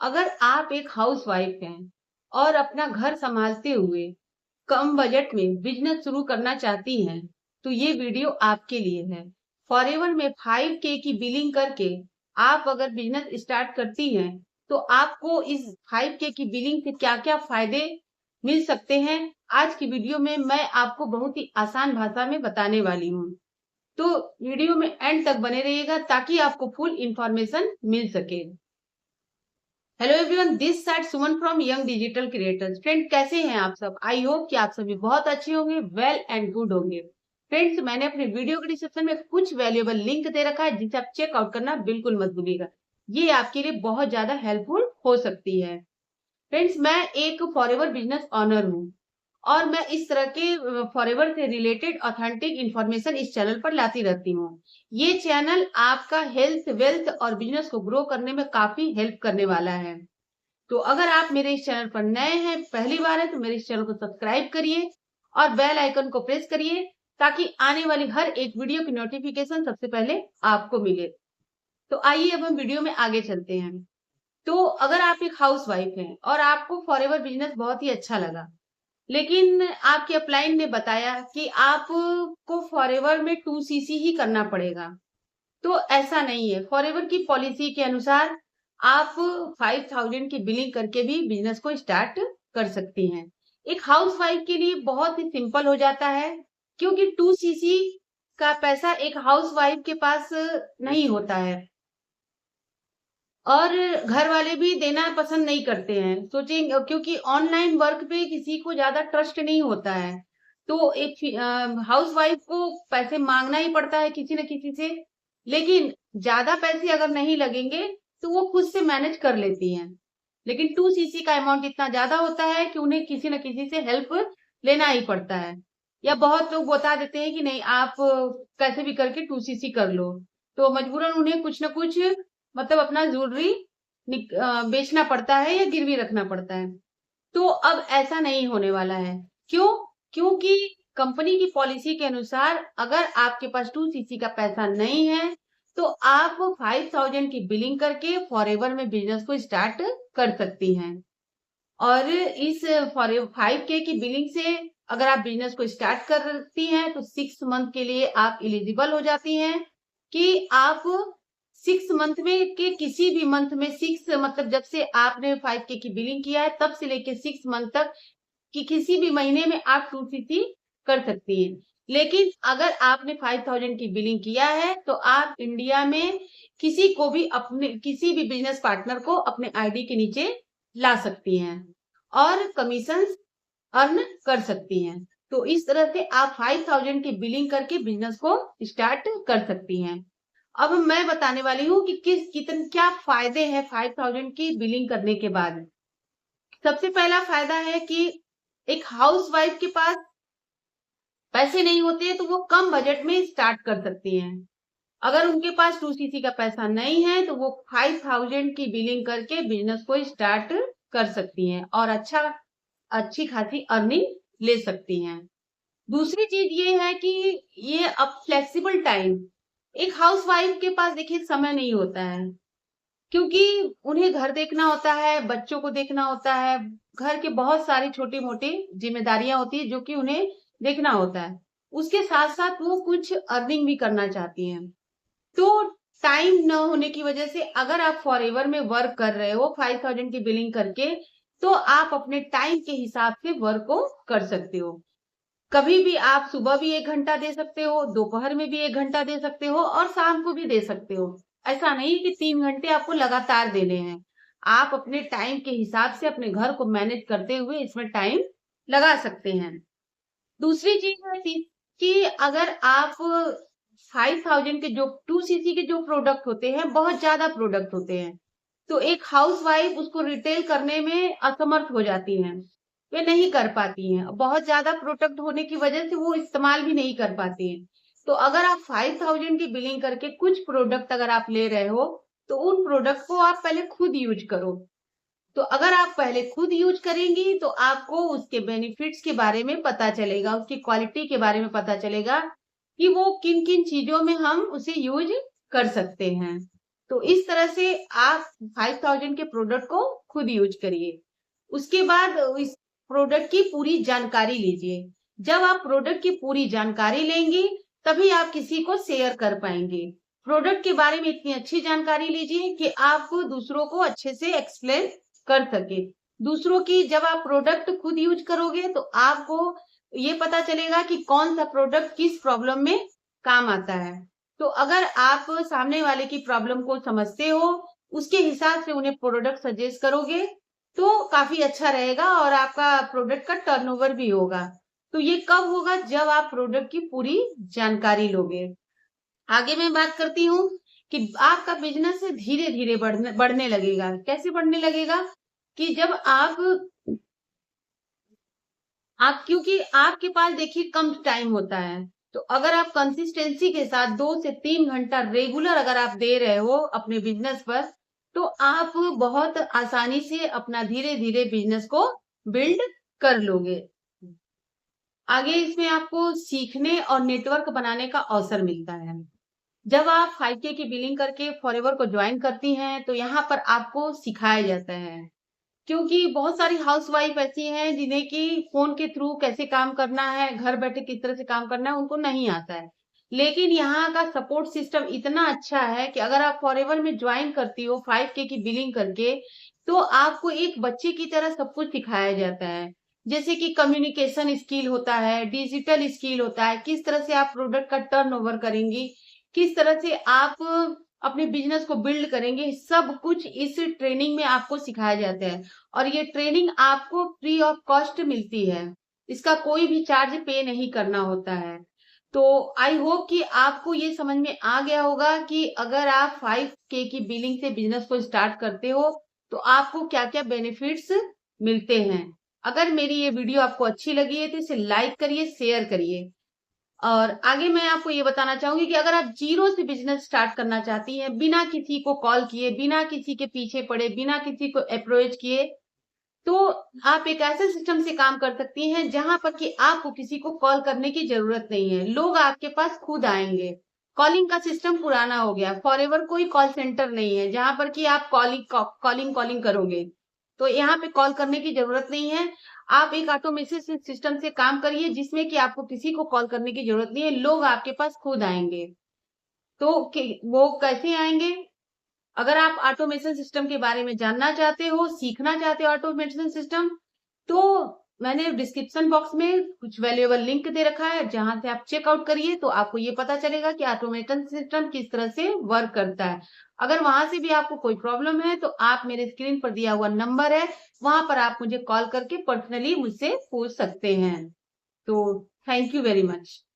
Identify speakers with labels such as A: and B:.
A: अगर आप एक हाउसवाइफ हैं और अपना घर संभालते हुए कम बजट में बिजनेस शुरू करना चाहती हैं, तो ये वीडियो आपके लिए है। फॉरएवर में 5K की बिलिंग करके आप अगर बिजनेस स्टार्ट करती हैं, तो आपको इस 5K की बिलिंग से क्या-क्या फायदे मिल सकते हैं, आज की वीडियो में मैं आपको बहुत ही आसान भाषा में बताने वाली हूँ। तो वीडियो में एंड तक बने रहिएगा ताकि आपको फुल इंफॉर्मेशन मिल सके। Hello everyone, this side Suman from young digital creators. Friend, कैसे हैं आप सब? आई होप कि आप सभी बहुत अच्छे होंगे, वेल एंड गुड होंगे। फ्रेंड्स, मैंने अपने वीडियो के डिस्क्रिप्शन में कुछ वैल्यूएबल लिंक दे रखा है जिसे आप चेकआउट करना बिल्कुल मत भूलिएगा। ये आपके लिए बहुत ज्यादा हेल्पफुल हो सकती है। फ्रेंड्स, मैं एक फॉरएवर बिजनेस ऑनर हूँ और मैं इस तरह के फॉरएवर से रिलेटेड ऑथेंटिक इंफॉर्मेशन इस चैनल पर लाती रहती हूँ। ये चैनल आपका हेल्थ, वेल्थ और बिजनेस को ग्रो करने में काफी हेल्प करने वाला है। तो अगर आप मेरे इस चैनल पर नए हैं, पहली बार है, तो मेरे इस चैनल को सब्सक्राइब करिए और बेल आइकन को प्रेस करिए ताकि आने वाली हर एक वीडियो की नोटिफिकेशन सबसे पहले आपको मिले। तो आइए अब हम वीडियो में आगे चलते हैं। तो अगर आप एक हाउसवाइफ हैं और आपको फॉरएवर बिजनेस बहुत ही अच्छा लगा, लेकिन आपके अपलाइन ने बताया कि आपको फॉरएवर में 2CC ही करना पड़ेगा, तो ऐसा नहीं है। फॉरएवर की पॉलिसी के अनुसार आप 5,000 की बिलिंग करके भी बिजनेस को स्टार्ट कर सकती हैं। एक हाउसवाइफ के लिए बहुत ही सिंपल हो जाता है, क्योंकि 2CC का पैसा एक हाउसवाइफ के पास नहीं होता है और घर वाले भी देना पसंद नहीं करते हैं। सोचें, क्योंकि ऑनलाइन वर्क पे किसी को ज्यादा ट्रस्ट नहीं होता है, तो एक हाउसवाइफ को पैसे मांगना ही पड़ता है किसी न किसी से। लेकिन ज्यादा पैसे अगर नहीं लगेंगे तो वो खुद से मैनेज कर लेती हैं। लेकिन 2CC का अमाउंट इतना ज्यादा होता है कि उन्हें किसी न किसी से हेल्प लेना ही पड़ता है। या बहुत लोग बता देते हैं कि नहीं, आप कैसे भी करके 2CC कर लो, तो मजबूरन उन्हें कुछ न कुछ मतलब अपना ज्वेलरी बेचना पड़ता है या गिरवी रखना पड़ता है। तो अब ऐसा नहीं होने वाला है। क्यों? क्योंकि कंपनी की पॉलिसी के अनुसार अगर आपके पास 2CC का पैसा नहीं है, तो आप 5,000 की बिलिंग करके फॉरएवर में बिजनेस को स्टार्ट कर सकती हैं। और इस फॉर 5K की बिलिंग से अगर आप बिजनेस को स्टार्ट करती हैं, तो 6 मंथ के लिए आप एलिजिबल हो जाती हैं कि आप 6 मंथ में के किसी भी मंथ में, 6 मतलब जब से आपने 5K की बिलिंग किया है तब से लेके 6 मंथ तक कि किसी भी महीने में आप 2CC कर सकती हैं। लेकिन अगर आपने 5,000 की बिलिंग किया है, तो आप इंडिया में किसी को भी, अपने किसी भी बिजनेस पार्टनर को अपने आईडी के नीचे ला सकती हैं और कमीशन अर्न कर सकती हैं। तो इस तरह से आप 5,000 की बिलिंग करके बिजनेस को स्टार्ट कर सकती हैं। अब मैं बताने वाली हूँ कि क्या फायदे हैं 5,000 की बिलिंग करने के बाद। सबसे पहला फायदा है कि एक हाउसवाइफ के पास पैसे नहीं होते तो वो कम बजट में स्टार्ट कर सकती हैं। अगर उनके पास 2CC का पैसा नहीं है तो वो 5,000 की बिलिंग करके बिजनेस को स्टार्ट कर सकती हैं और अच्छी खासी अर्निंग ले सकती हैं। दूसरी चीज ये है कि ये अब फ्लेक्सिबल टाइम, एक हाउसवाइफ के पास देखिए समय नहीं होता है, क्योंकि उन्हें घर देखना होता है, बच्चों को देखना होता है, घर के बहुत सारी छोटी-मोटी जिम्मेदारियां होती है जो कि उन्हें देखना होता है। उसके साथ-साथ वो कुछ अर्निंग भी करना चाहती हैं। तो टाइम न होने की वजह से अगर आप फॉरएवर में वर्क कर रहे हो 5,000 की बिलिंग करके, तो आप अपने टाइम के हिसाब से वर्क को कर सकते हो। कभी भी आप सुबह भी 1 घंटा दे सकते हो, दोपहर में भी 1 घंटा दे सकते हो और शाम को भी दे सकते हो। ऐसा नहीं कि 3 घंटे आपको लगातार देने हैं। आप अपने टाइम के हिसाब से अपने घर को मैनेज करते हुए इसमें टाइम लगा सकते हैं। दूसरी चीज है कि अगर आप 5,000 के जो 2CC के जो प्रोडक्ट होते हैं, बहुत ज्यादा प्रोडक्ट होते हैं, तो एक हाउसवाइफ उसको रिटेल करने में असमर्थ हो जाती हैं। वे नहीं कर पाती हैं। बहुत ज्यादा प्रोडक्ट होने की वजह से वो इस्तेमाल भी नहीं कर पाती हैं। तो अगर आप 5,000 की बिलिंग करके कुछ प्रोडक्ट अगर आप ले रहे हो, तो उन प्रोडक्ट को आप पहले खुद यूज करो। तो अगर आप पहले खुद यूज करेंगी तो आपको उसके बेनिफिट्स के बारे में पता चलेगा, उसकी क्वालिटी के बारे में पता चलेगा कि वो किन किन चीजों में हम उसे यूज कर सकते हैं। तो इस तरह से आप 5000 के प्रोडक्ट को खुद यूज करिए। उसके बाद इस प्रोडक्ट की पूरी जानकारी लीजिए। जब आप प्रोडक्ट की पूरी जानकारी लेंगी, तभी आप किसी को शेयर कर पाएंगे। प्रोडक्ट के बारे में इतनी अच्छी जानकारी लीजिए कि आप दूसरों को अच्छे से एक्सप्लेन कर सके। दूसरों की जब आप प्रोडक्ट खुद यूज करोगे तो आपको ये पता चलेगा कि कौन सा प्रोडक्ट किस प्रॉब्लम में काम आता है। तो अगर आप सामने वाले की प्रॉब्लम को समझते हो, उसके हिसाब से उन्हें प्रोडक्ट सजेस्ट करोगे, तो काफी अच्छा रहेगा और आपका प्रोडक्ट का टर्नओवर भी होगा। तो ये कब होगा? जब आप प्रोडक्ट की पूरी जानकारी लोगे। आगे मैं बात करती हूँ कि आपका बिजनेस धीरे धीरे बढ़ने लगेगा। कैसे बढ़ने लगेगा? कि जब आप क्योंकि आपके पास देखिए कम टाइम होता है, तो अगर आप कंसिस्टेंसी के साथ 2 से 3 घंटा रेगुलर अगर आप दे रहे हो अपने बिजनेस पर, तो आप बहुत आसानी से अपना धीरे-धीरे बिजनेस को बिल्ड कर लोगे। आगे इसमें आपको सीखने और नेटवर्क बनाने का अवसर मिलता है। जब आप 5K की बिलिंग करके फॉरएवर को ज्वाइन करती हैं, तो यहाँ पर आपको सिखाया जाता है। क्योंकि बहुत सारी हाउसवाइफ ऐसी हैं जिन्हें कि फ़ोन के थ्रू कैसे काम करना है, घर बैठे किस तरह से काम करना है, उनको नहीं आता है। लेकिन यहाँ का सपोर्ट सिस्टम इतना अच्छा है कि अगर आप फॉरएवर में जॉइन करती हो 5K की बिलिंग करके, तो आपको एक बच्चे की तरह सब कुछ सिखाया जाता है। जैसे कि कम्युनिकेशन स्किल होता है, डिजिटल स्किल होता है, किस तरह से आप प्रोडक्ट का टर्नओवर करेंगी, किस तरह से आप अपने बिज़नेस को बिल्ड करेंगे, सब कुछ इस ट्रेनिंग में आपको सिखाया जाता है। और ये ट्रेनिंग आपको फ्री ऑफ कॉस्ट मिलती है। इसका कोई भी चार्ज पे नहीं करना होता है। तो आई होप कि आपको ये समझ में आ गया होगा कि अगर आप 5K की बिलिंग से बिज़नेस को स्टार्ट करते हो, तो आपको क्या-क्या बेनिफिट्स मिलते हैं। अगर मेरी ये वीडियो आपको अच्छी लगी है, तो इसे लाइक करिए, शेयर करिए। और आगे मैं आपको ये बताना चाहूँगी कि अगर आप ज़ीरो से बिज़नेस स्टार्ट करना चाहती हैं, बिना किसी को कॉल किए, बिना किसी के पीछे पड़े, बिना किसी को अप्रोच किए, तो आप एक ऐसे सिस्टम से काम कर सकती हैं, जहाँ पर कि आपको किसी को कॉल करने की ज़रूरत नहीं है। लोग आपके पास खुद आएँगे। कॉलिंग का सिस्टम पुराना हो गया, फॉरएवर कोई कॉल सेंटर नहीं है, जहाँ पर कि आप कॉलिंग करोगे। तो यहाँ पे कॉल करने की ज़रूरत नहीं है। आप एक ऑटोमेशन सिस्टम से काम करिए, जिसमें कि आपको किसी को कॉल करने की ज़रूरत नहीं है, लोग आपके पास खुद आएँगे। तो वो कैसे आएँगे? अगर आप ऑटोमेशन सिस्टम के बारे में जानना चाहते हो, सीखना चाहते हो ऑटोमेशन सिस्टम, तो मैंने डिस्क्रिप्शन बॉक्स में कुछ वैल्यूएबल लिंक दे रखा है, जहाँ से आप चेकआउट करिए, तो आपको ये पता चलेगा कि ऑटोमेशन सिस्टम किस तरह से वर्क करता है। अगर वहाँ से भी आपको कोई प्रॉब्लम है, तो आप मेरे स्क्रीन पर दिया हुआ नंबर है, वहाँ पर आप मुझे कॉल करके पर्सनली मुझसे पूछ सकते हैं। तो थैंक यू वेरी मच।